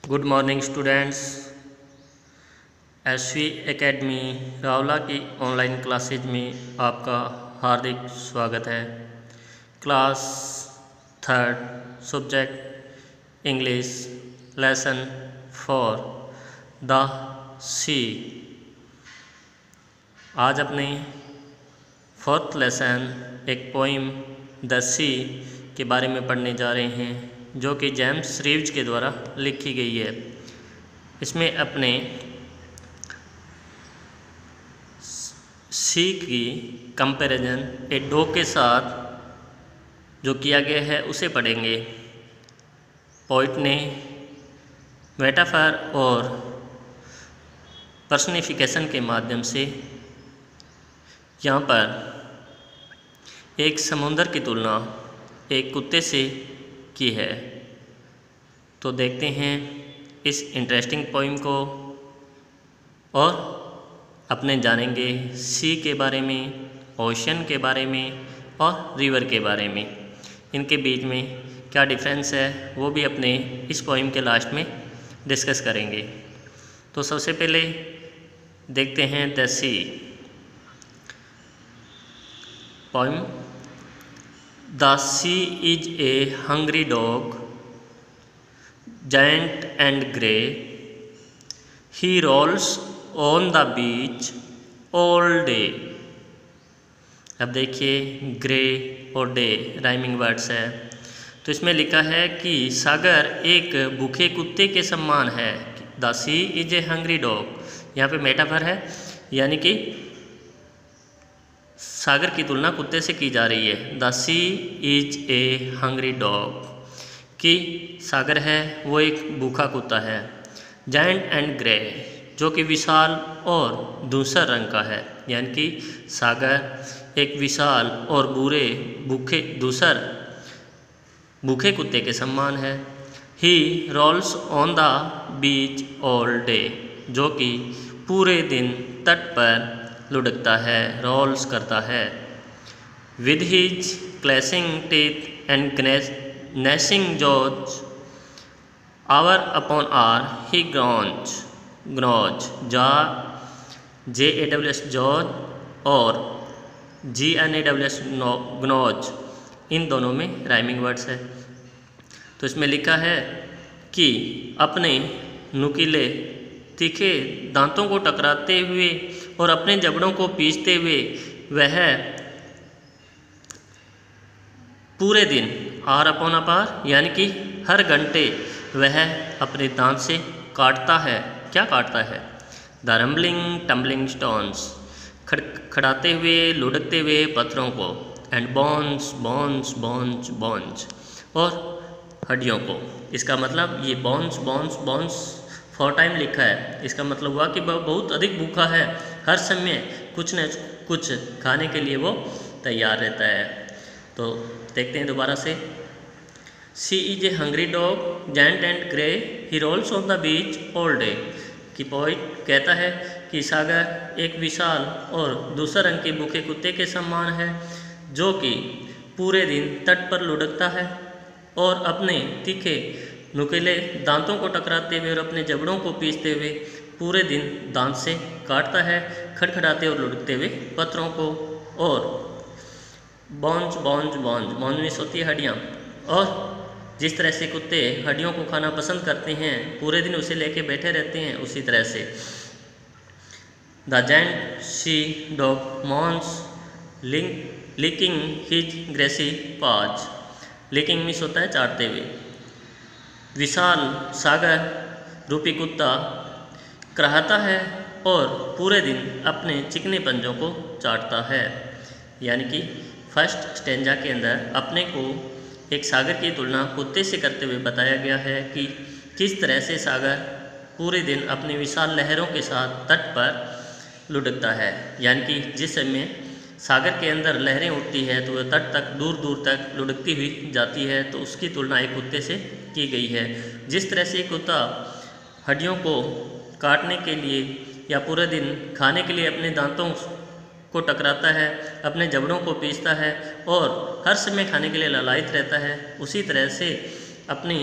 Good morning students. SV academy Rawla की online classes में आपका हार्दिक स्वागत है। Class third subject English lesson 4 the sea. आज अपने फोर्थ लेसन एक पोइम द सी के बारे में पढ़ने जा रहे हैं, जो कि जेम्स रीव्स के द्वारा लिखी गई है। इसमें अपने सी की कंपैरिजन ए डॉग के साथ जो किया गया है उसे पढ़ेंगे। पोइट ने मेटाफर और पर्सनिफिकेशन के माध्यम से यहाँ पर एक समुंदर की तुलना एक कुत्ते से की है। तो देखते हैं इस इंटरेस्टिंग पोइम को और अपने जानेंगे सी के बारे में, ओशन के बारे में और रिवर के बारे में। इनके बीच में क्या डिफरेंस है वो भी अपने इस पोइम के लास्ट में डिस्कस करेंगे। तो सबसे पहले देखते हैं the sea poem. The sea is a hungry dog, giant and grey. He rolls on the beach all day. अब देखिए ग्रे और डे राइमिंग वर्ड्स है। तो इसमें लिखा है कि सागर एक भूखे कुत्ते के समान है। The sea is a hungry dog, यहाँ पे मेटाफर है, यानी कि सागर की तुलना कुत्ते से की जा रही है। The sea is a hungry dog कि सागर है वो एक भूखा कुत्ता है। जायंट एंड ग्रे, जो कि विशाल और धूसर रंग का है, यानी कि सागर एक विशाल और धूसर भूखे कुत्ते के समान है। He rolls on the beach all day, जो कि पूरे दिन तट पर लुढ़कता है, रोल्स करता है। With his clashing teeth and gnashing jaws, hour upon hour he groans, jaws और gnaws gnaws, इन दोनों में राइमिंग वर्ड्स है। तो इसमें लिखा है कि अपने नुकीले तीखे दांतों को टकराते हुए और अपने जबड़ों को पीसते हुए वह पूरे दिन आर अपॉन अपार, यानी कि हर घंटे वह अपने दांत से काटता है। क्या काटता है? द रम्बलिंग टम्बलिंग स्टोन्स, खड़खड़ाते हुए लुढ़कते हुए पत्थरों को। And bones bones bones bones, और हड्डियों को। इसका मतलब ये बोन्स बोन्स बोन्स 4 टाइम लिखा है। इसका मतलब हुआ कि वह बहुत अधिक भूखा है, हर समय कुछ न कुछ खाने के लिए वो तैयार रहता है। तो देखते हैं दोबारा से। Sea is a hungry dog, giant and grey, he rolls on the beach all day. कि पोइट कहता है कि सागर एक विशाल और दूसरे रंग के भूखे कुत्ते के समान है, जो कि पूरे दिन तट पर लुढ़कता है और अपने तीखे नुकीले दांतों को टकराते हुए और अपने जबड़ों को पीसते हुए पूरे दिन दांत से काटता है, खड़खड़ाते और लुढ़कते हुए पत्थरों को। और बोन्स बोन्स बोन्स बोन्स में होती है हड्डियाँ, और जिस तरह से कुत्ते हड्डियों को खाना पसंद करते हैं, पूरे दिन उसे लेके बैठे रहते हैं, उसी तरह से the giant sea dog moans licking his greasy paws. Licking means होता है चाटते हुए। विशाल सागर रूपी कुत्ता कराहता है और पूरे दिन अपने चिकने पंजों को चाटता है। यानी कि फर्स्ट स्टेंजा के अंदर अपने को एक सागर की तुलना कुत्ते से करते हुए बताया गया है कि किस तरह से सागर पूरे दिन अपनी विशाल लहरों के साथ तट पर लुढ़कता है। यानी कि जिस समय सागर के अंदर लहरें उठती है तो वह तट तक दूर दूर तक लुढ़कती हुई जाती है, तो उसकी तुलना एक कुत्ते से की गई है। जिस तरह से कुत्ता हड्डियों को काटने के लिए या पूरे दिन खाने के लिए अपने दांतों को टकराता है, अपने जबड़ों को पीसता है और हर समय खाने के लिए ललायित रहता है, उसी तरह से अपनी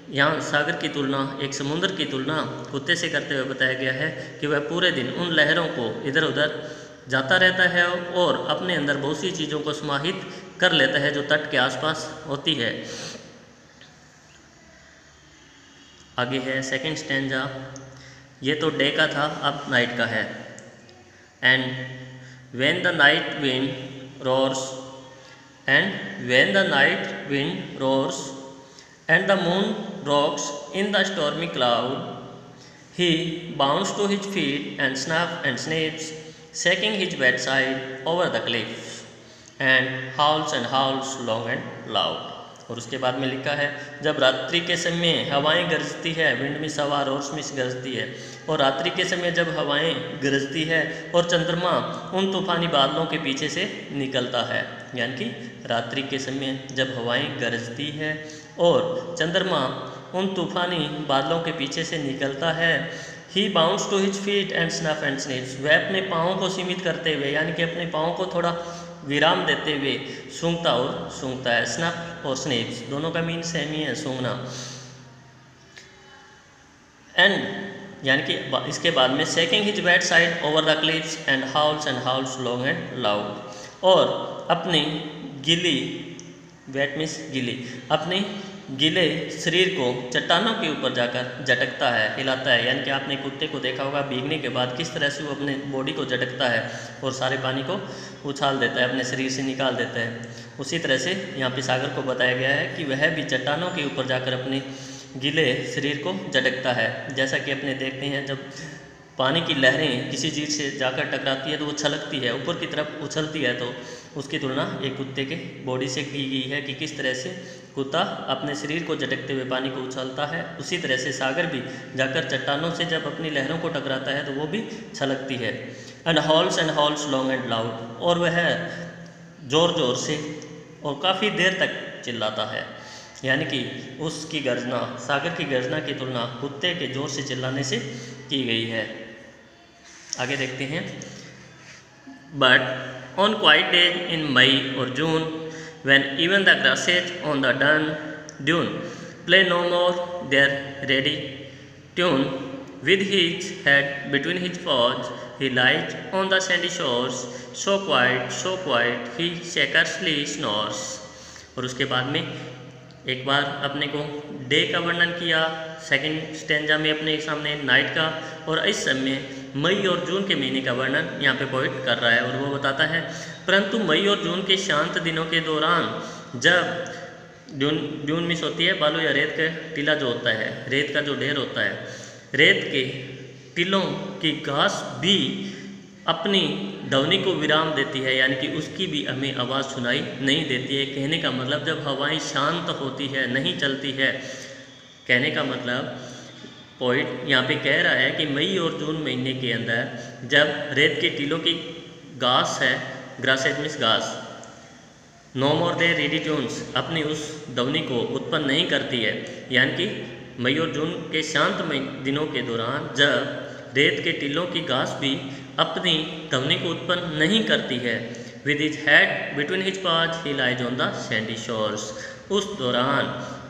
यहाँ सागर की तुलना एक समुद्र की तुलना कुत्ते से करते हुए बताया गया है कि वह पूरे दिन उन लहरों को इधर उधर जाता रहता है और अपने अंदर बहुत सी चीज़ों को समाहित कर लेता है जो तट के आसपास होती है। आगे है सेकंड स्टैंजा, ये तो डे का था, अब नाइट का है। And when the night wind roars and when the night wind roars and the moon rocks in the stormy cloud, he bounds to his feet and sniffs, shaking his bedside over the cliffs, and howls long and loud। और उसके बाद में लिखा है, जब रात्रि के समय हवाएं गरजती है, विंड मिस हवा रोर्स मिस गरजती है, और रात्रि के समय जब हवाएं गरजती है और चंद्रमा उन तूफानी बादलों के पीछे से निकलता है, यानी कि रात्रि के समय जब हवाएं गरजती है और चंद्रमा उन तूफानी बादलों के पीछे से निकलता है। He bounds to his feet and sniffs, वह अपने पाँवों को सीमित करते हुए, यानी कि अपने पाँवों को थोड़ा विराम देते हुए सूंघता है। स्नफ और स्निफ्स दोनों का मीन सेम ही है, सूंघना। एंड यानी कि इसके बाद में shaking his bed side over the cliffs and Howl's long and loud, और अपनी गीली वेट मीन्स गीली, अपने गीले शरीर को चट्टानों के ऊपर जाकर झटकता है, हिलाता है। यानी कि आपने कुत्ते को देखा होगा भीगने के बाद किस तरह से वो अपने बॉडी को झटकता है और सारे पानी को उछाल देता है, अपने शरीर से निकाल देता है। उसी तरह से यहाँ पे सागर को बताया गया है कि वह भी चट्टानों के ऊपर जाकर अपने गीले शरीर को झटकता है। जैसा कि अपने देखते हैं, जब पानी की लहरें किसी चीज़ से जाकर टकराती है तो वो छलकती है, ऊपर की तरफ उछलती है, तो उसकी तुलना एक कुत्ते के बॉडी से की गई है कि किस तरह से कुत्ता अपने शरीर को झटकते हुए पानी को उछालता है। उसी तरह से सागर भी जाकर चट्टानों से जब अपनी लहरों को टकराता है तो वो भी छलकती है। And halls long and loud, और वह ज़ोर ज़ोर से और काफ़ी देर तक चिल्लाता है। यानी कि उसकी गर्जना, सागर की गर्जना की तुलना कुत्ते के ज़ोर से चिल्लाने से की गई है। आगे देखते हैं। But on quiet days in May और June, when even the grasses on the dune play no more their ready tune, with his head between his paws he lies on the sandy shores, so quiet he scarcely snores। और उसके बाद में एक बार अपने को day का वर्णन किया, सेकंड स्टेंजा में अपने सामने नाइट का, और इस समय मई और जून के महीने का वर्णन यहाँ पे पोइट कर रहा है। और वो बताता है, परंतु मई और जून के शांत दिनों के दौरान, जब ड्यून मिस होती है बालू या रेत का टीला जो होता है, रेत का जो ढेर होता है, रेत के टीलों की घास भी अपनी ध्वनि को विराम देती है, यानी कि उसकी भी हमें आवाज़ सुनाई नहीं देती है। कहने का मतलब जब हवाएं शांत होती है, नहीं चलती है, कहने का मतलब पॉइंट यहाँ पे कह रहा है कि मई और जून महीने के अंदर जब रेत के टीलों की घास है, ग्रासेज मीन्स घास, नो मोर दे रेडी ट्यून्स, अपनी उस ध्वनि को उत्पन्न नहीं करती है। यानी कि मई और जून के शांत दिनों के दौरान जब रेत के टीलों की घास भी अपनी ध्वनि को उत्पन्न नहीं करती है, with his head between his paws he lies on the sandy shores, उस दौरान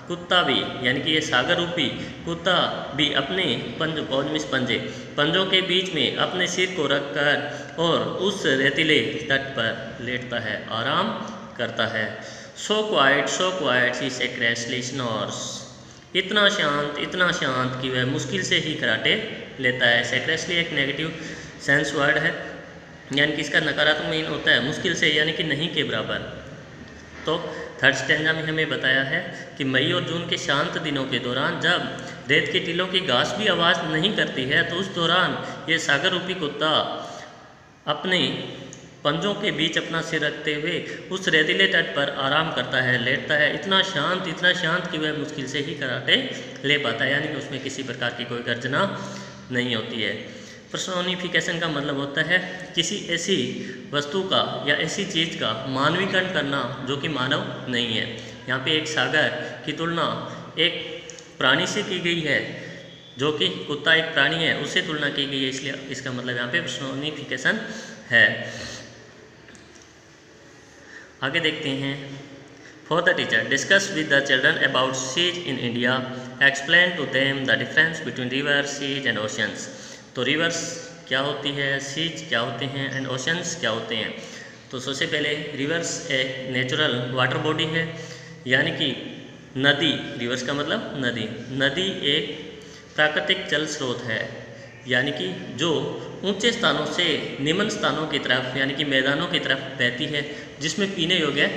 कुत्ता भी, यानी कि ये सागर रूपी कुत्ता भी अपने पंजों के बीच में अपने सिर को रखकर और उस रेतीले तट पर लेटता है, आराम करता है। सो क्वाइट ही सेक्रेसली स्नोर्स, इतना शांत कि वह मुश्किल से ही खराटे लेता है। सेक्रेसली एक नेगेटिव सेंस वर्ड है, यानी कि इसका नकारात्मक मीन होता है मुश्किल से, यानी कि नहीं के बराबर। तो थर्ड स्टेंजा में हमें बताया है कि मई और जून के शांत दिनों के दौरान जब रेत के टीलों की घास भी आवाज़ नहीं करती है, तो उस दौरान ये सागर रूपी कुत्ता अपने पंजों के बीच अपना सिर रखते हुए उस रेतीले तट पर आराम करता है, लेटता है। इतना शांत कि वह मुश्किल से ही खराटे ले पाता है, यानी कि उसमें किसी प्रकार की कोई गर्जना नहीं होती है। पर्सोनिफिकेशन का मतलब होता है किसी ऐसी वस्तु का या ऐसी चीज़ का मानवीकरण करना जो कि मानव नहीं है। यहाँ पे एक सागर की तुलना एक प्राणी से की गई है, जो कि कुत्ता एक प्राणी है, उससे तुलना की गई है, इसलिए इसका मतलब यहाँ पे पर्सोनिफिकेशन है। आगे देखते हैं। For the teacher discuss with the children about seas in India explain to them the difference between rivers, seas and oceans. तो रिवर्स क्या होती है, सीज क्या होते हैं एंड ओशंस क्या होते हैं। तो सबसे पहले रिवर्स एक नेचुरल वाटर बॉडी है, यानी कि नदी, रिवर्स का मतलब नदी। नदी एक प्राकृतिक जल स्रोत है, यानी कि जो ऊंचे स्थानों से निम्न स्थानों की तरफ यानी कि मैदानों की तरफ बहती है, जिसमें पीने योग्य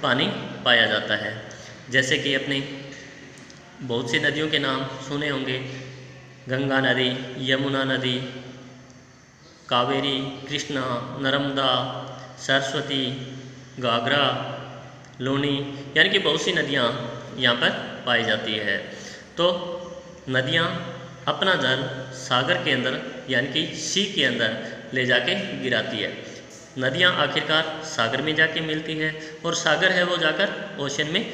पानी पाया जाता है। जैसे कि अपने बहुत सी नदियों के नाम सुने होंगे, गंगा नदी, यमुना नदी, कावेरी, कृष्णा, नर्मदा, सरस्वती, घाघरा, लूनी, यानी कि बहुत सी नदियाँ यहाँ पर पाई जाती है। तो नदियाँ अपना जल सागर के अंदर यानी कि सी के अंदर ले जाके गिराती है। नदियाँ आखिरकार सागर में जाके मिलती है और सागर है वो जाकर ओशन में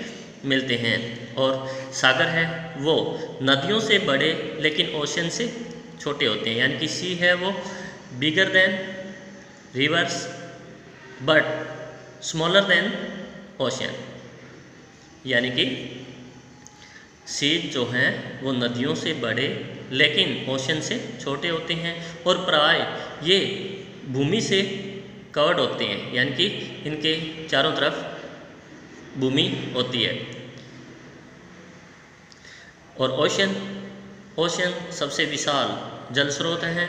मिलते हैं। और सागर है वो नदियों से बड़े लेकिन ओशन से छोटे होते हैं, यानी कि सी है वो bigger than reverse but smaller than ocean, यानी कि सीज जो हैं वो नदियों से बड़े लेकिन ओशन से छोटे होते हैं और प्राय ये भूमि से कवर्ड होते हैं, यानी कि इनके चारों तरफ भूमि होती है। और ओशन सबसे विशाल जल स्रोत हैं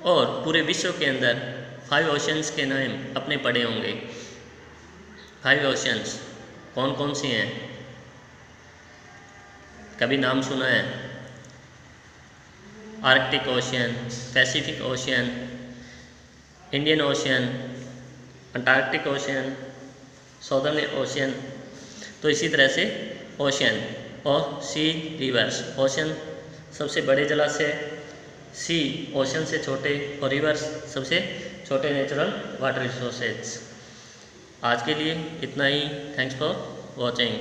और पूरे विश्व के अंदर 5 ओशंस के नाम अपने पड़े होंगे। 5 ओशंस कौन कौन से हैं, कभी नाम सुना है? Arctic ocean, Pacific ocean, Indian ocean, Antarctic ocean, southern ocean. तो इसी तरह से ओशन और सी, रिवर्स। ओशन सबसे बड़े जलाशय, सी ओशन से छोटे और रिवर्स सबसे छोटे नेचुरल वाटर रिसोर्सेज। आज के लिए इतना ही। Thanks for watching.